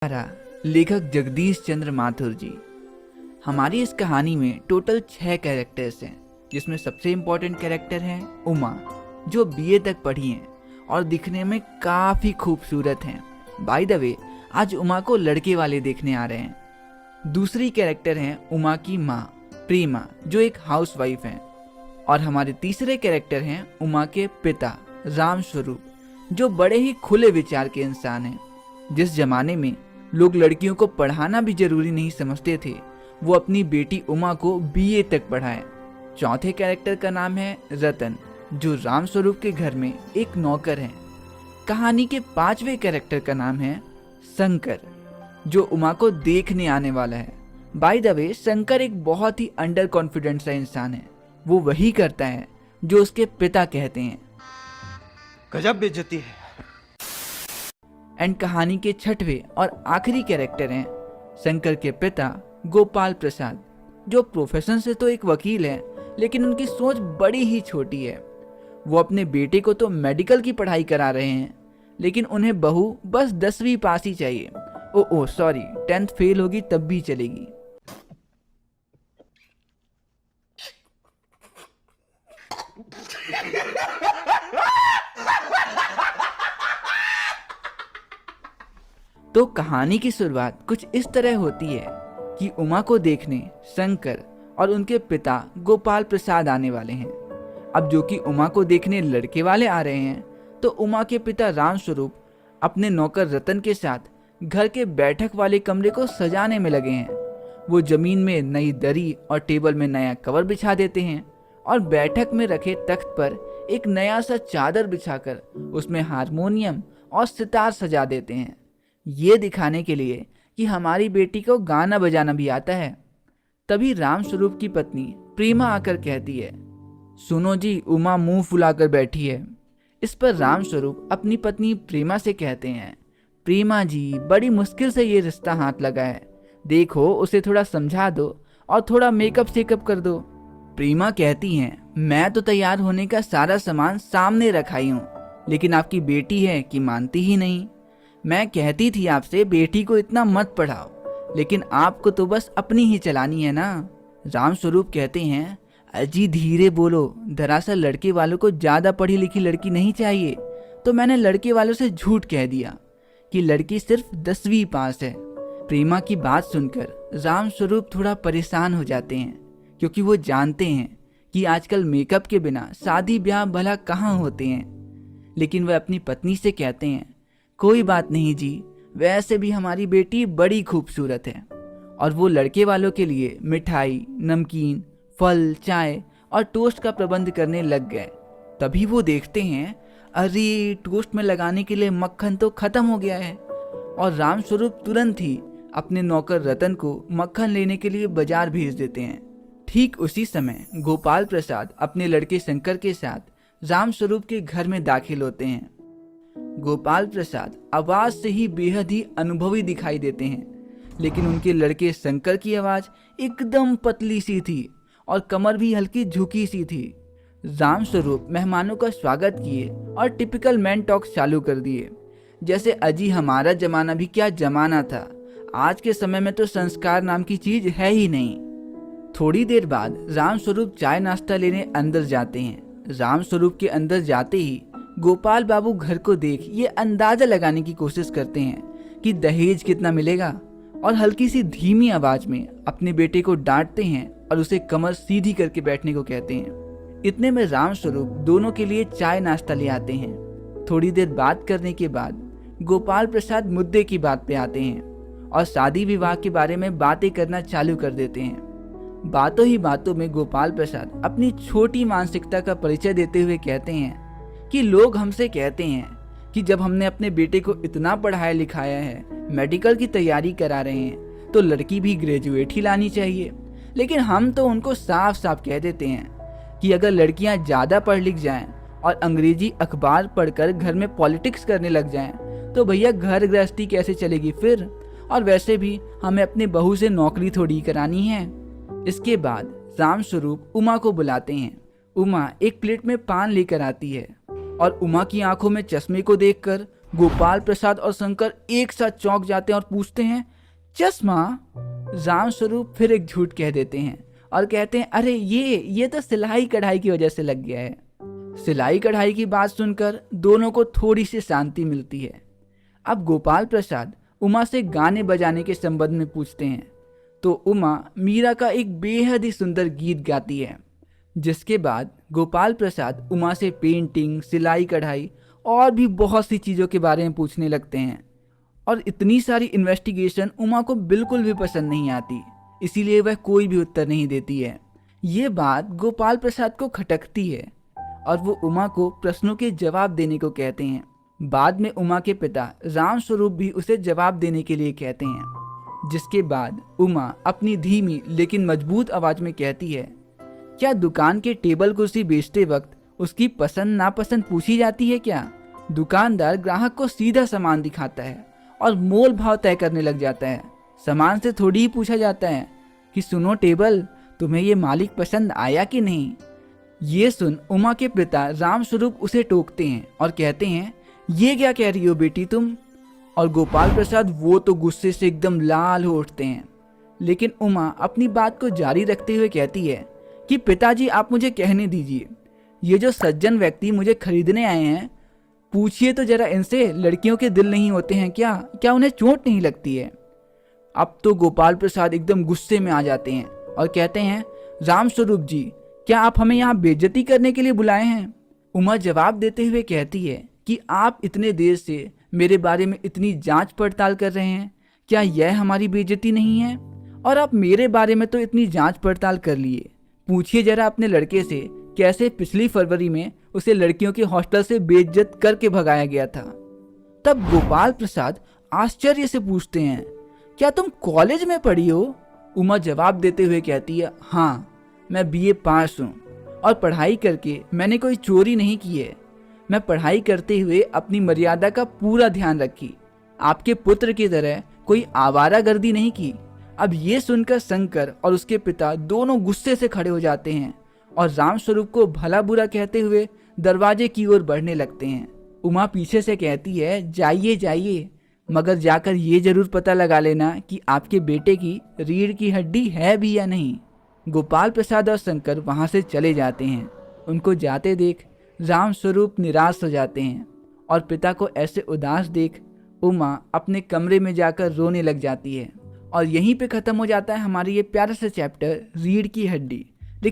लेखक जगदीश चंद्र माथुर जी। हमारी इस कहानी में टोटल 6 कैरेक्टर्स हैं, जिसमें सबसे इम्पोर्टेंट कैरेक्टर है उमा, जो बीए तक पढ़ी हैं और दिखने में काफ़ी खूबसूरत हैं। बाय द वे, आज उमा को लड़के वाले देखने आ रहे हैं। दूसरी कैरेक्टर हैं उमा की माँ प्रेमा, जो एक हाउसवाइफ हैं। और हमारे तीसरे कैरेक्टर हैं उमा के पिता राम स्वरूप, जो बड़े ही खुले विचार के इंसान हैं। जिस जमाने में लोग लड़कियों को पढ़ाना भी जरूरी नहीं समझते थे, वो अपनी बेटी उमा को बीए तक पढ़ाए। चौथे कैरेक्टर का नाम है रतन, जो राम स्वरूप के घर में एक नौकर है। कहानी के 5वें कैरेक्टर का नाम है शंकर, जो उमा को देखने आने वाला है। बाय द वे, शंकर एक बहुत ही अंडर कॉन्फिडेंट सा इंसान है। वो वही करता है जो उसके पिता कहते हैं। गजब बेइज्जती है। एंड कहानी के 6वें और आखिरी कैरेक्टर हैं शंकर के पिता गोपाल प्रसाद, जो प्रोफेशन से तो एक वकील है, लेकिन उनकी सोच बड़ी ही छोटी है। वो अपने बेटे को तो मेडिकल की पढ़ाई करा रहे हैं, लेकिन उन्हें बहू बस 10वीं पास ही चाहिए। ओ सॉरी, 10th फेल होगी तब भी चलेगी। तो कहानी की शुरुआत कुछ इस तरह होती है कि उमा को देखने शंकर और उनके पिता गोपाल प्रसाद आने वाले हैं। अब जो कि उमा को देखने लड़के वाले आ रहे हैं, तो उमा के पिता राम स्वरूप अपने नौकर रतन के साथ घर के बैठक वाले कमरे को सजाने में लगे हैं। वो जमीन में नई दरी और टेबल में नया कवर बिछा देते हैं और बैठक में रखे तख्त पर एक नया सा चादर बिछाकर उसमें हारमोनियम और सितार सजा देते हैं, ये दिखाने के लिए कि हमारी बेटी को गाना बजाना भी आता है। तभी राम स्वरूप की पत्नी प्रेमा आकर कहती है, सुनो जी, उमा मुंह फुलाकर बैठी है। इस पर राम स्वरूप अपनी पत्नी प्रेमा से कहते हैं, प्रेमा जी, बड़ी मुश्किल से ये रिश्ता हाथ लगा है, देखो उसे थोड़ा समझा दो और थोड़ा मेकअप शेकअप कर दो। प्रेमा कहती हैं, मैं तो तैयार होने का सारा सामान सामने रखाई हूँ, लेकिन आपकी बेटी है कि मानती ही नहीं। मैं कहती थी आपसे बेटी को इतना मत पढ़ाओ, लेकिन आपको तो बस अपनी ही चलानी है ना। राम स्वरूप कहते हैं, अजी धीरे बोलो, दरअसल लड़के वालों को ज़्यादा पढ़ी लिखी लड़की नहीं चाहिए, तो मैंने लड़के वालों से झूठ कह दिया कि लड़की सिर्फ 10वीं पास है। प्रेमा की बात सुनकर राम स्वरूप थोड़ा परेशान हो जाते हैं, क्योंकि वो जानते हैं कि आजकल मेकअप के बिना शादी ब्याह भला कहाँ होते हैं। लेकिन वह अपनी पत्नी से कहते हैं, कोई बात नहीं जी, वैसे भी हमारी बेटी बड़ी खूबसूरत है। और वो लड़के वालों के लिए मिठाई, नमकीन, फल, चाय और टोस्ट का प्रबंध करने लग गए। तभी वो देखते हैं, अरे टोस्ट में लगाने के लिए मक्खन तो खत्म हो गया है। और राम स्वरूप तुरंत ही अपने नौकर रतन को मक्खन लेने के लिए बाजार भेज देते हैं। ठीक उसी समय गोपाल प्रसाद अपने लड़के शंकर के साथ राम स्वरूप के घर में दाखिल होते हैं। गोपाल प्रसाद आवाज से ही बेहद ही अनुभवी दिखाई देते हैं, लेकिन उनके लड़के शंकर की आवाज एकदम पतली सी थी और कमर भी हल्की झुकी सी थी। राम स्वरूप मेहमानों का स्वागत किए और टिपिकल मैन टॉक चालू कर दिए, जैसे अजी हमारा जमाना भी क्या जमाना था, आज के समय में तो संस्कार नाम की चीज है ही नहीं। थोड़ी देर बाद राम स्वरूप चाय नाश्ता लेने अंदर जाते हैं। राम स्वरूप के अंदर जाते ही गोपाल बाबू घर को देख ये अंदाजा लगाने की कोशिश करते हैं कि दहेज कितना मिलेगा, और हल्की सी धीमी आवाज में अपने बेटे को डांटते हैं और उसे कमर सीधी करके बैठने को कहते हैं। इतने में राम स्वरूप दोनों के लिए चाय नाश्ता ले आते हैं। थोड़ी देर बात करने के बाद गोपाल प्रसाद मुद्दे की बात पे आते हैं और शादी विवाह के बारे में बातें करना चालू कर देते हैं। बातों ही बातों में गोपाल प्रसाद अपनी छोटी मानसिकता का परिचय देते हुए कहते हैं कि लोग हमसे कहते हैं कि जब हमने अपने बेटे को इतना पढ़ाया लिखाया है, मेडिकल की तैयारी करा रहे हैं, तो लड़की भी ग्रेजुएट ही लानी चाहिए। लेकिन हम तो उनको साफ साफ कह देते हैं कि अगर लड़कियां ज़्यादा पढ़ लिख जाएं और अंग्रेजी अखबार पढ़कर घर में पॉलिटिक्स करने लग जाएं, तो भैया घर गृहस्थी कैसे चलेगी फिर। और वैसे भी हमें अपने बहू से नौकरी थोड़ी करानी है। इसके बाद राम स्वरूप उमा को बुलाते हैं। उमा एक प्लेट में पान लेकर आती है और उमा की आंखों में चश्मे को देखकर गोपाल प्रसाद और शंकर एक साथ चौंक जाते हैं और पूछते हैं, चश्मा? राम स्वरूप फिर एक झूठ कह देते हैं और कहते हैं, अरे ये तो सिलाई कढ़ाई की वजह से लग गया है। सिलाई कढ़ाई की बात सुनकर दोनों को थोड़ी सी शांति मिलती है। अब गोपाल प्रसाद उमा से गाने बजाने के संबंध में पूछते हैं तो उमा मीरा का एक बेहद ही सुंदर गीत गाती है। जिसके बाद गोपाल प्रसाद उमा से पेंटिंग, सिलाई कढ़ाई और भी बहुत सी चीज़ों के बारे में पूछने लगते हैं। और इतनी सारी इन्वेस्टिगेशन उमा को बिल्कुल भी पसंद नहीं आती, इसीलिए वह कोई भी उत्तर नहीं देती है। ये बात गोपाल प्रसाद को खटकती है और वो उमा को प्रश्नों के जवाब देने को कहते हैं। बाद में उमा के पिता राम स्वरूप भी उसे जवाब देने के लिए कहते हैं। जिसके बाद उमा अपनी धीमी लेकिन मजबूत आवाज में कहती है, क्या दुकान के टेबल कुर्सी बेचते वक्त उसकी पसंद नापसंद पूछी जाती है क्या? दुकानदार ग्राहक को सीधा सामान दिखाता है और मोल भाव तय करने लग जाता है। सामान से थोड़ी ही पूछा जाता है कि सुनो टेबल, तुम्हें ये मालिक पसंद आया कि नहीं? ये सुन उमा के पिता राम स्वरूप उसे टोकते हैं और कहते हैं, ये क्या कह रही हो बेटी तुम? और गोपाल प्रसाद वो तो गुस्से से एकदम लाल हो उठते हैं। लेकिन उमा अपनी बात को जारी रखते हुए कहती है कि पिताजी आप मुझे कहने दीजिए, ये जो सज्जन व्यक्ति मुझे खरीदने आए हैं, पूछिए तो जरा इनसे, लड़कियों के दिल नहीं होते हैं क्या उन्हें चोट नहीं लगती है? अब तो गोपाल प्रसाद एकदम गुस्से में आ जाते हैं और कहते हैं, राम स्वरूप जी, क्या आप हमें यहाँ बेइज्जती करने के लिए बुलाए हैं? उमा जवाब देते हुए कहती है कि आप इतने देर से मेरे बारे में इतनी जांच पड़ताल कर रहे हैं, क्या यह हमारी बेइज्जती नहीं है? और आप मेरे बारे में तो इतनी जांच पड़ताल कर लिए, पूछिए जरा अपने लड़के से कैसे पिछली फरवरी में उसे लड़कियों के हॉस्टल से बेइज्जत करके भगाया गया था। तब गोपाल प्रसाद आश्चर्य से पूछते हैं, क्या तुम कॉलेज में पढ़ी हो? उमा जवाब देते हुए कहती है, हाँ, मैं बीए पास हूँ और पढ़ाई करके मैंने कोई चोरी नहीं की है। मैं पढ़ाई करते हुए अपनी मर्यादा का पूरा ध्यान रखी, आपके पुत्र की तरह कोई आवारागर्दी नहीं की। अब ये सुनकर शंकर और उसके पिता दोनों गुस्से से खड़े हो जाते हैं और राम स्वरूप को भला बुरा कहते हुए दरवाजे की ओर बढ़ने लगते हैं। उमा पीछे से कहती है, जाइए जाइए, मगर जाकर ये जरूर पता लगा लेना कि आपके बेटे की रीढ़ की हड्डी है भी या नहीं। गोपाल प्रसाद और शंकर वहां से चले जाते हैं। उनको जाते देख राम स्वरूप निराश हो जाते हैं और पिता को ऐसे उदास देख उमा अपने कमरे में जाकर रोने लग जाती है। और यहीं पे ख़त्म हो जाता है हमारी ये प्यारा सा चैप्टर, रीढ़ की हड्डी।